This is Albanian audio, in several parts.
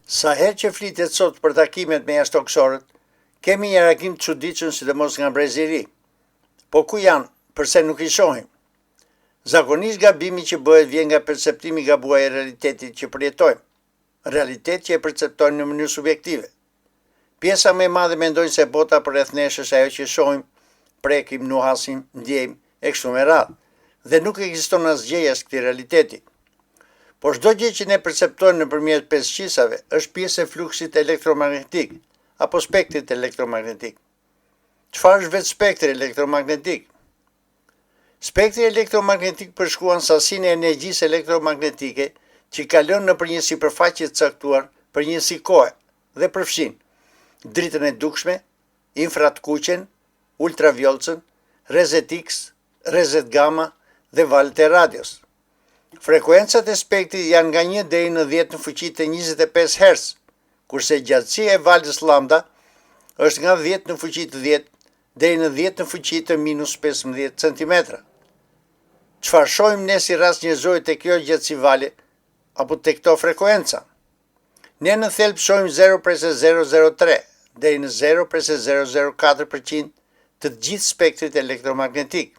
Sa herë që flitet sot për takimet me jashtëtoqësorët, kemi një reagim të çuditshëm sidomos nga brezi i ri. Po ku janë, përse nuk i shohim? Zakonisht gabimi që bëhet vjen nga perceptimi i gabuar i realitetit që përjetojmë, realitet që e perceptojmë në mënyrë subjektive. Pjesa më e madhe mendojnë se bota përreth nesh është ajo që shohim, prekim, nuhasim, ndjejmë e kështu me radhë, dhe nuk ekziston asgjë jashtë këtij realiteti. Por çdo gjë që ne perceptojmë nëpërmjet pesëqisave është pjesë e fluksit elektromagnetik apo spektrit elektromagnetik. Çfarë është vetë spektri elektromagnetik? Spektri elektromagnetik përshkruan sasinë e energjisë elektromagnetike që kalon nëpër një sipërfaqe të caktuar për një si kohe dhe përfshin dritën e dukshme, infratë-kuqen, ultravioletën, rrezet X, rrezet gamma dhe valët e radios. Frekuencat e spektrit janë nga 1 deri në 10 në fuqi të 25 Hz, kurse gjatësia e valës lambda është nga 10 në fuqi të 10 deri në 10 në fuqi të -15 cm. Çfarë shohim ne si rast njerëzor te kjo gjatësi vale apo te këto frekuenca? Ne në thelb shohim 0.003 deri në 0.004% të gjithë spektrit elektromagnetik.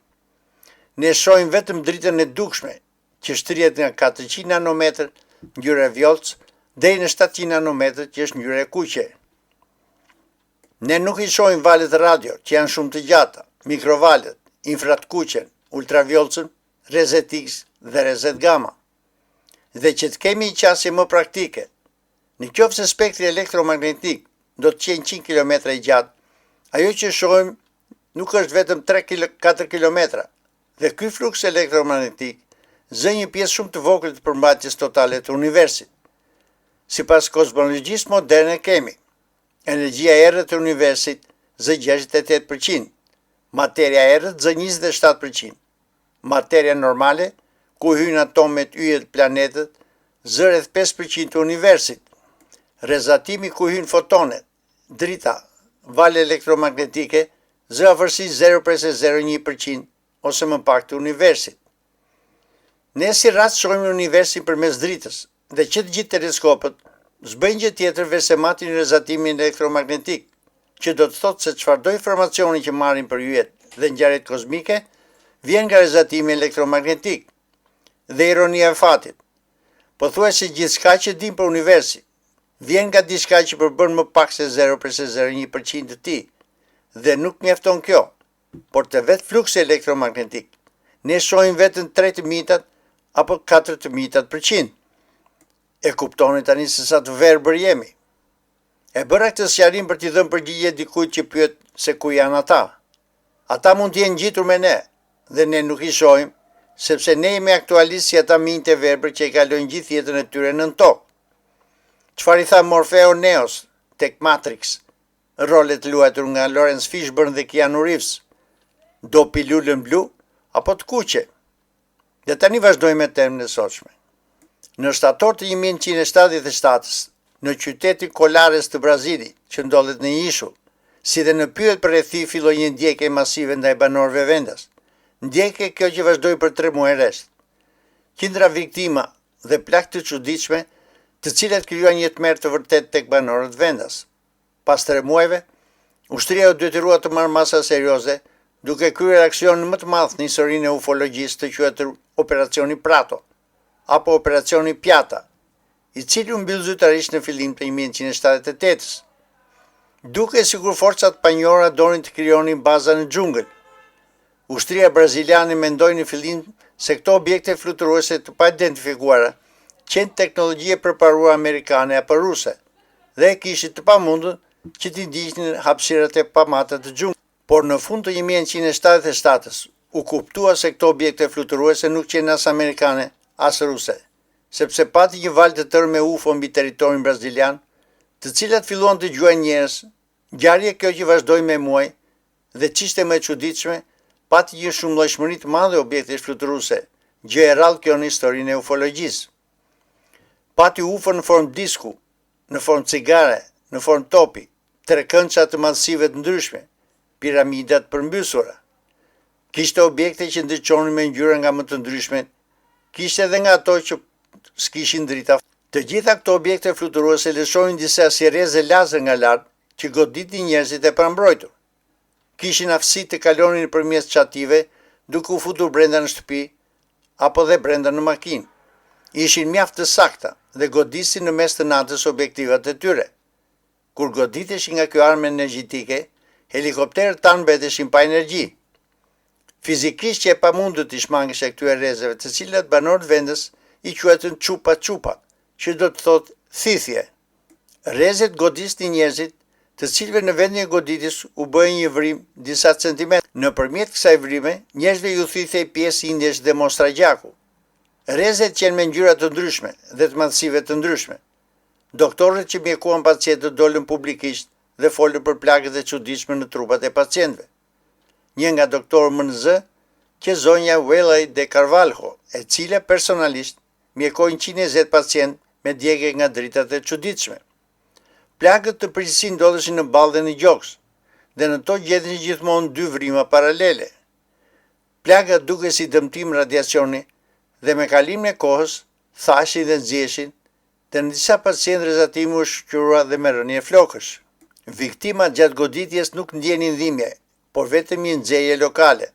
Ne shohim vetëm dritën e dukshme, që shtrihet nga 400 nanometër ngjyrë vjollc deri në 700 nanometër që është ngjyrë kuqe. Ne nuk i shohim valët radio, që janë shumë të gjata, mikrovalët, infratë-kuqen, ultravioletën, rrezet X dhe rrezet gamma. Dhe që të kemi një qasje më praktike, në qoftë se spektri elektromagnetik do të qenë 100 km i gjatë, ajo që shohim nuk është vetëm 3-4 km, dhe ky fluks elektromagnetik zë një pjesë shumë të vogël të përmbajtjes totale të universit. Sipas kozmologjisë moderne kemi energjia e errët e universit zë 68%, materia e errët zë 27%, materia normale, ku hyjnë atomet, yjet, planetet, zë rreth 5% të universit, rrezatimi ku hyjnë fotonet, drita, valë elektromagnetike, zë afërsisht 0.01% ose më pak të universit. Ne si rast shohim universin përmes dritës, dhe që të gjithë teleskopët s'bëjnë gjë tjetër veçse matin rrezatimin elektromagnetik, që do të thotë se çfarëdo informacioni që marrin për yjet dhe ngjarjet kozmike vjen nga rrezatimi elektromagnetik. Dhe ironia e fatit, pothuajse gjithçka që dim për universin vjen nga diçka që përbën më pak se 0.01% të tij, dhe nuk mjafton kjo, por të vetë fluksi elektromagnetik ne shohim vetëm 3 të mijëtat apo 4 të mijëtat %. E kuptoni tani se sa të verbër jemi. E bëra këtë sqarim për t'i dhënë përgjigje dikujt që pyet se ku janë ata. Ata mund të jenë ngjitur me ne, dhe ne nuk i shohim, sepse ne jemi aktualisht si ata minjt e verbër që i kalojnë gjithë jetën e tyre nën tokë. Çfarë i tha Morfeu Neos tek Matrix, rolet luajtur nga Lawrence Fishburne dhe Keanu Reeves? Do pilulën blu apo të kuqe? Dhe tani vazhdojmë me temën e sotshme. Në shtator të 1977-s, në qytetin Colares të Brazilit, që ndodhet në një ishull, si dhe në pyjet për rrethi filloi një ndjekje masive ndaj banorëve vendas. Ndjekje kjo që vazhdoi për 3 muaj rresht. Qindra viktima dhe plagë të çuditshme, të cilat krijuan një tmerr të vërtet tek banorët vendas. Pas 3 muajve, ushtria u detyrua të marrë masa serioze, duke kryer aksionin më të madh në historinë e ufologjisë të quajtur Operacioni Prato, apo Operacioni Pjata, i cili u mbyll zyrtarisht në fillim të 1978-s. Duke sikur forcat panjora donin të krijonin baza në xhungël. Ushtria braziliane mendoi në fillim se këto objekte fluturuese të paidentifikuara qenë teknologji e përparuar amerikane apo ruse, dhe kishin të pamundur që t'i ndiqnin hapësirat e pamata të xhungëllit. Por në fund të 1977-s u kuptua se këto objekte fluturuese nuk qenë as amerikane, as ruse, sepse pati një valë të tërë me UFO mbi territorin brazilian, të cilat filluan të dëgjojnë njerëz, ngjarje kjo që vazhdoi me muaj, dhe ç'ishte më e çuditshme, pati një shumëllojshmëri të madhe objektesh fluturuese, gjë e rrallë kjo në historinë e ufologjisë. Pati UFO në formë disku, në formë cigare, në formë topi, trekëndça të madhësive të ndryshme, piramidat përmbysura. Kishte objekte që ndriçonin me ngjyra nga më të ndryshmet, kishte edhe nga ato që s'kishin drita. Të gjitha këto objekte fluturuese lëshojnë disa sjerreze lazer nga lart që goditin njerëzit e pambrojtur. Kishin aftësi të kalonin nëpërmjet çative duke u futur brenda në shtëpi apo dhe brenda në makinë. Ishin mjaft të sakta dhe godisin në mes të natës objektivat e tyre. Kur goditeshin nga kjo armë energjitike, helikopterët tanë mbeteshin pa energji. Fizikisht që e pamundur të shmangeshe këtyre rrezeve, të cilat banorët vendës i quajtën çupa, që do të thotë thithje. Rrezet godisnin njerëzit, të cilëve në vendin e goditjes u bëi një vrim disa centimetra. Nëpërmjet kësaj vrime, njerëzve ju thithej pjesë indjesh dhe mostra gjaku. Rrezet qenë me ngjyra të ndryshme dhe të madhësive të ndryshme. Doktorët që mjekuan pacientët dolën publikisht dhe folën për plagët e çuditshme në trupat e pacientëve. Një nga doktorë MNZ, që zonja Welay de Carvalho, e cila personalisht mjekoi 120 pacient me djegje nga dritat e çuditshme. Plagët të përgjithësi ndodheshin në ballë dhe në gjoks, dhe në to gjendeshin gjithmonë dy vrima paralele. Plagat duke si dëmtim radiacioni dhe me kalimin e kohës thashin dhe nxjeshin, dhe në disa pacientë rrezatimi u shqyrua dhe me rënje flokësh. Viktimat gjatë goditjes nuk ndjenin dhimbje, por vetëm një nxjerrje lokale.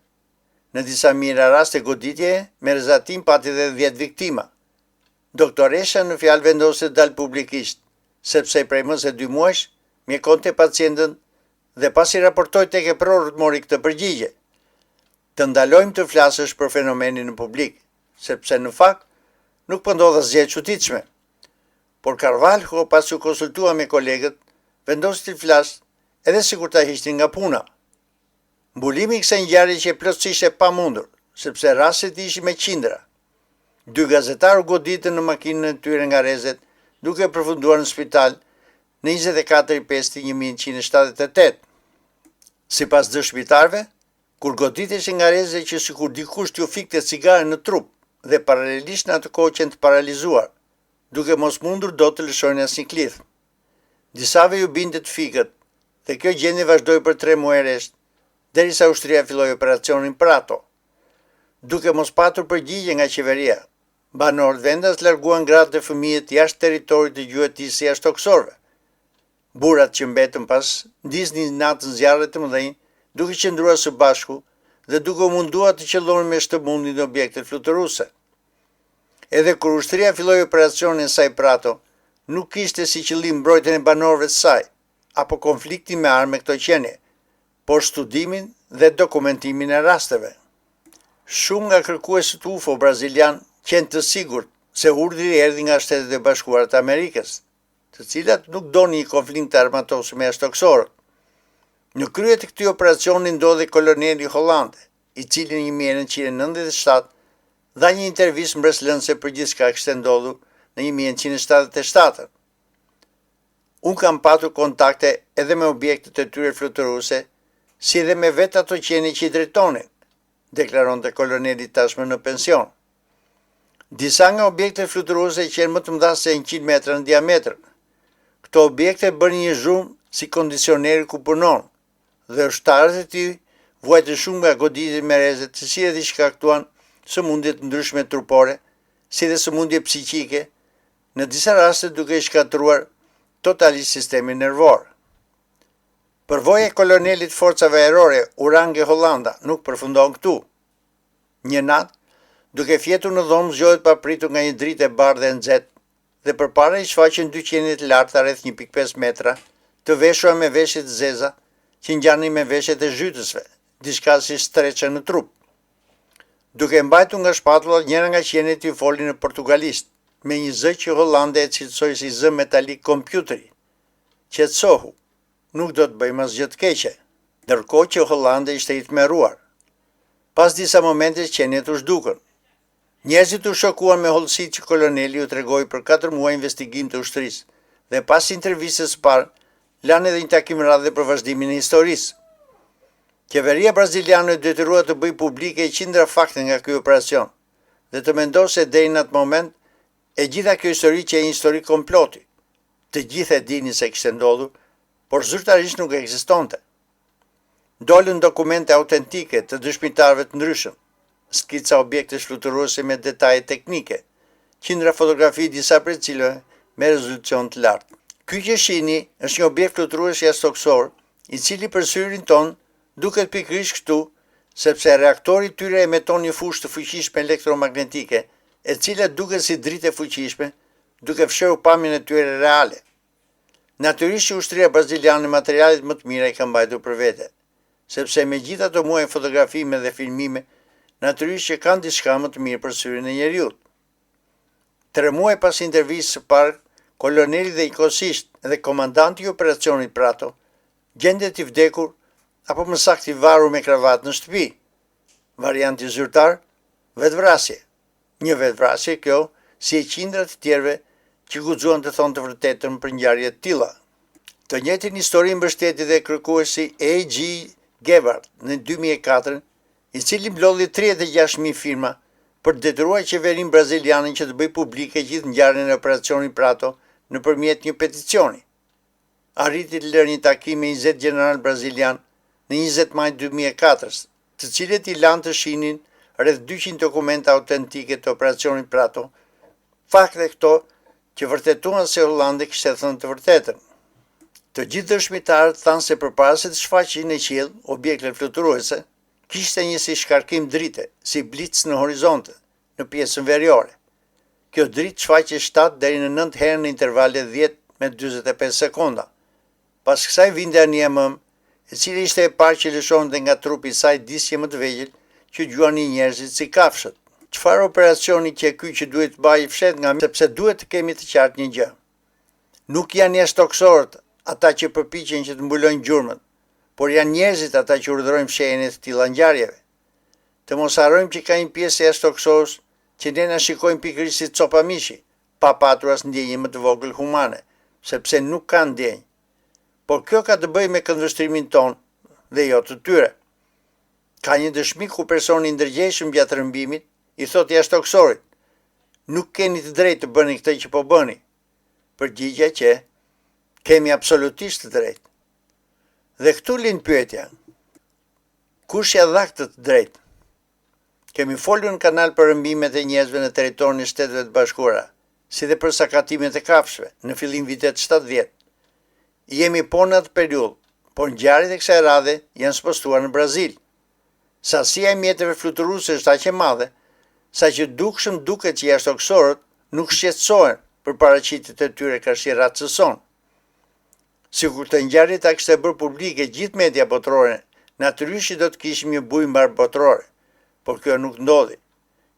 Në disa mijëra raste goditje me rrezatim pati edhe 10 viktima. Doktoresha në fjalë vendoste të dalë publikisht, sepse prej më se 2 muajsh mjekonte pacientën dhe pasi raportoi tek e prorët mori këtë përgjigje. Të ndalojmë të flasësh për fenomenin në publik, sepse në fakt nuk po ndodh asgjë e çuditshme. Por Carvalho, pas u konsultua me kolegët, vendosi të flasë edhe sikur ta hiqnin nga puna. Mbulimi i kësaj ngjarje që plotësisht e pamundur, sepse rastet ishin me qindra. 2 gazetarë u goditën në makinën e tyre nga rrezet, duke përfunduar në spital në 24/5/1978. Sipas dëshmitarëve, kur goditeshin nga rrezet që sikur dikush t'ju fikte cigare në trup dhe paralelisht në atë kohë qenë të paralizuar, duke mos mundur do të lëshojnë asnjë klith. Disave ju bindet fikët dhe kjo gjendje vazhdoi për 3 muaj rresht, derisa ushtria filloi operacionin për ato. Duke mos patur përgjigje nga qeveria, banorët vendas larguan gratë dhe fëmijët jashtë territorit të gjuetisë së jashtëtoksorëve. Burrat që mbetën pas ndisnin natën zjarre të mëdhenj, duke qëndruar së bashku dhe duke munduar të qellonin me shtëmundin në objektet fluturuese. Edhe kur ushtria filloi operacionin e saj për ato, nuk kishte si qëllim mbrojtjen e banorëve të saj, apo konfliktin me armë me këto qenie, por studimin dhe dokumentimin e rasteve. Shumë nga kërkuesët UFO brazilian qenë të sigurt se urdhri erdhi nga Shtetet e Bashkuara të Amerikës, të cilat nuk donin një konflikt të armatosur me jashtëtoksorët. Në krye të këtij operacioni ndodhi koloneli Hollande, i cili në 1997 dha një intervistë mbreslënëse për gjithçka që kishte ndodhur në 1977. Unë kam patur kontakte edhe me objektet e tyre fluturuese, si edhe me vetë ato qenie që i drejtonin, deklaronte koloneli tashmë në pension. Disa nga objektet fluturuese qenë më të mëdha se 100 metra në diametër. Këto objekte bënë një zhurmë si kondicioneri ku punon, dhe ushtarët e tij vuajtën shumë nga goditjet me rrezet, të cilat i shkaktuan sëmundje të ndryshme trupore, si dhe sëmundje psiqike, në disa raste duke i shkatëruar totalisht sistemin nervor. Përvoja e kolonelit forcave ajrore Urange Hollanda nuk përfundon këtu. Një natë, duke fjetur në dhomë zgjohet papritur nga një dritë e bardhë e nxehtë dhe përpara i shfaqen 2 qenie të larta rreth 1.5 metra, të veshura me veshje të zeza që ngjanin me veshjet e zhytësve, diçka si streçe në trup. Duke mbajtur nga shpatullat, njëra nga qeniet i foli në portugalisht, me një zë që Hollande e cilësoi si zë metalik kompjuteri. Qetësohu, nuk do të bëjmë asgjë të keqe, ndërkohë që Hollande ishte i tmerruar. Pas disa momentesh qeniet u zhdukën. Njerëzit u shokuan me hollësitë që koloneli u tregoi për 4 muaj investigim të ushtrisë dhe pas intervistës së parë, lanë edhe një takim radhë për vazhdimin e historisë. Qeveria braziliane e detyrua të bëjë publike qindra fakte nga ky operacion dhe të mendojë se deri në atë moment e gjitha kjo histori që e një histori komploti. Të gjithë e dinin se kishte ndodhur, por zyrtarisht nuk ekzistonte. Dolën dokumente autentike të dëshmitarëve të ndryshëm, skica objekte fluturuese me detaje teknike, qindra fotografi disa prej cilëve me rezolucion të lartë. Ky që shihni është një objekt fluturues jashtëtoksor, i cili për syrin ton duket pikërisht kështu, sepse reaktori i tyre emeton një fushë të fuqishme elektromagnetike, e cila duket si dritë e fuqishme, duke fshehur pamjen e tyre reale. Natyrisht që ushtria braziliane materialet më të mira i ka mbajtur për vete, sepse me gjithë ato muaj fotografime dhe filmime, natyrisht që kanë diçka më të mirë për syrin e njeriut. 3 muaj pas intervistës së parë, koloneli dhe ikosisht dhe komandanti i operacionit Prato gjendet i vdekur apo më saktë i varur me kravat në shtëpi. Varianti zyrtar, vetvrasje. Një vetvrasje kjo, si e qindra të tjerëve që guxuan të thonë të vërtetën për ngjarje të tilla. Të njëjtin histori mbështeti dhe kërkuesi A.G. Gebhardt në 2004, i cili mblodhi 36.000 firma për të detyruar qeverinë braziliane që të bëjë publike gjithë ngjarjen e operacionit Prato nëpërmjet një peticioni. Arriti të lërë një takim me 20 general brazilian në 20 maj 2004, të cilët i lanë të shihnin rreth 200 dokumenta autentike të operacionit Prato, fakte këto që vërtetuan se Hollande kishte thënë të vërtetën. Të gjithë dëshmitarët thanë se përpara se të shfaqej në qiell objekte fluturuese, kishte një si shkarkim drite, si blic në horizonte, në pjesën veriore. Kjo dritë shfaqej 7 deri në 9 herë në intervale 10 me 45 sekonda. Pas kësaj vinte aniemëm, e cila ishte e parë që lëshonte nga trupi i saj disje më të vegjël që gjuani njerëzit si kafshët. Çfarë operacioni që ky që duhet të bëjë fshet nga sepse duhet të kemi të qartë një gjë. Nuk janë jashtëtoksorët ata që përpiqen që të mbulojnë gjurmët, por janë njerëzit ata që urdhërojnë fshehjen e të tilla ngjarjeve. Të mos harrojmë që ka një pjesë e jashtëtoksorës që ne na shikojnë pikërisht si copa mishi, pa patur as ndjenjë më të vogël humane, sepse nuk kanë ndjenjë. Por kjo ka të bëjë me këndvështrimin ton dhe jo të tyre. Ka një dëshmi ku personi i ndërgjegjshëm gjatë rrëmbimit i thotë jashtëtoksorit: "Nuk keni të drejtë të bëni këtë që po bëni." Përgjigjja që kemi absolutisht të drejtë. Dhe këtu lind pyetja: kush ja dha këtë të drejtë? Kemi folur në kanal për rrëmbimet e njerëzve në territorin e Shteteve të Bashkuara, si dhe për sakatimet e kafshëve në fillim vitet 70. Jemi po në atë periudhë, por ngjarjet e kësaj radhe janë spostuar në Brazil. Sasia e mjeteve fluturuese është aq e madhe, sa që dukshëm duket që jashtëtoksorët nuk shqetësohen për paraqitjet e tyre kaq si racëson. Sikur të ngjarjet ta kishte bërë publike gjithë media botërore, natyrisht që do të kishim një bujmbar botërore, por kjo nuk ndodhi.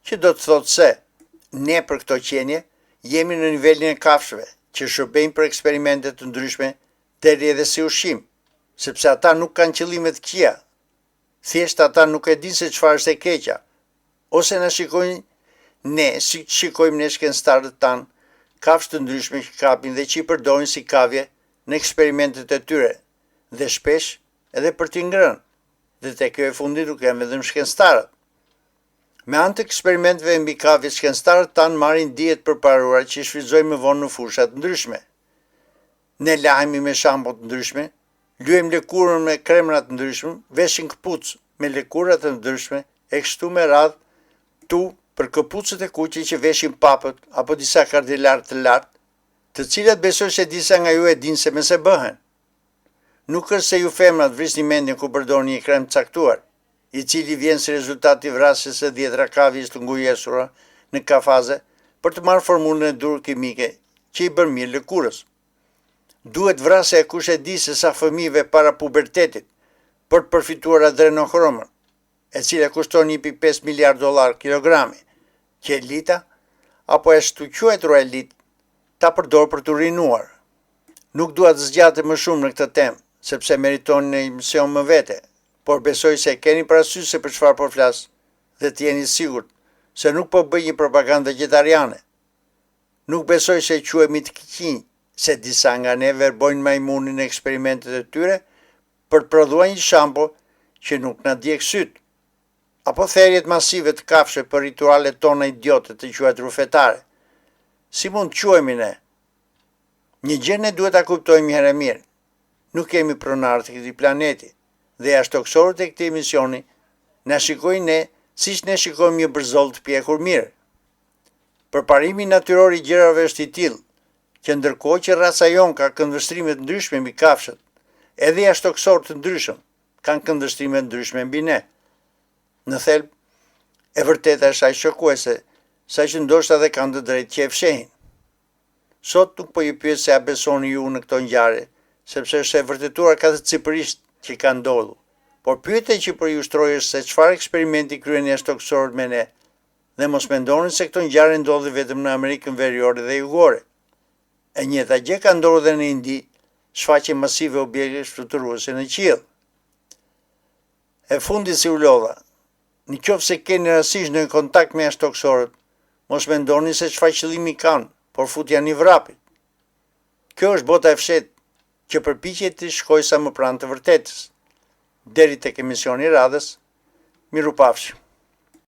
Që do të thotë se ne për këto qenie jemi në nivelin e kafshëve, që shërbejnë për eksperimente të ndryshme deri edhe si ushqim, sepse ata nuk kanë qëllime të këqija. Thjesht ata nuk e dinë se çfarë është e keqja, ose na shikojnë ne si shikojmë ne shkencëtarët tanë, kafshë të ndryshme që kapin dhe që i përdorin si kavje në eksperimentet e tyre, dhe shpesh edhe për t'i ngrënë, dhe te kjo e fundit nuk janë vetëm shkencëtarët. Me anë të eksperimenteve mbi kavje, shkencëtarët tanë marrin dijet përparuara që i shfrytëzojnë më vonë në fusha të ndryshme. Ne lahemi me shampo të ndryshme, lyejmë lëkurën me kremra të ndryshme, veshim këpucë me lëkura të ndryshme, e kështu me radhë tu për këpucët e kuqe që veshim papët apo disa kardilar të lartë, të cilat besoj se disa nga ju e dinë se me se bëhen. Nuk është se ju femrat vrisni mendjen kur përdorni një krem caktuar, i cili vjen si rezultat i vrasjes së 10 kavjes të ngujesura në kafaze për të marrë formulën e dur kimike që i bën mirë lëkurës. Duhet vrasja e kush e di se sa fëmijëve para pubertetit për të përfituar adrenohromën, e cila kushton 1.5 miliard dollar kilogrami, që elita, apo e shtuquetur elit, ta përdor për të rinuar. Nuk dua të zgjatem më shumë në këtë temë, sepse meriton një emision më vete, por besoj se keni parasysh se për çfarë po flas, dhe të jeni sigurt se nuk po bëj një propagandë vegetariane. Nuk besoj se quhemi të këqij se disa nga ne verbojnë majmunin në eksperimentet e tyre për të prodhuar një shampo që nuk na djeg syt, apo therjet masive të kafshë për ritualet tona idiote të quajtura fetare. Si mund të quhemi ne? Një gjë ne duhet ta kuptojmë herë mirë. Nuk kemi pronarë të këtij planeti, dhe jashtëtoksorët e këtij misioni na shikojnë ne siç ne shikojmë një bërzoll të pjekur mirë. Përparimi natyror i gjërave është i tillë që ndërkohë që raca jon ka këndvështrime të ndryshme mbi kafshët, edhe jashtëtoksor të ndryshëm kanë këndvështrime të ndryshme mbi ne. Në thelb, e vërteta është aq shokuese, saqë ndoshta edhe kanë të drejtë që e fshehin. Sot nuk po ju pyet se a besoni ju në këto ngjarje, sepse është e vërtetuar katëcipërisht që ka ndodhur. Por pyetja që po ju shtroj është se çfarë eksperimenti kryen jashtëtoksorët me ne, dhe mos mendoni se këto ngjarje ndodhin vetëm në Amerikën Veriore dhe Jugore. E njëjta gjë ka ndodhur edhe në Indi, shfaqje masive objekte fluturuese në qiell. E fundit si u lodha, në qoftë se keni rastësisht në kontakt me jashtëtoksorët, mos mendoni se çfarë qëllimi kanë, por futja një vrapit. Kjo është bota e fshehtë që përpiqet të shkojë sa më pranë të vërtetës. Deri tek emisioni i radhës, mirupafshim.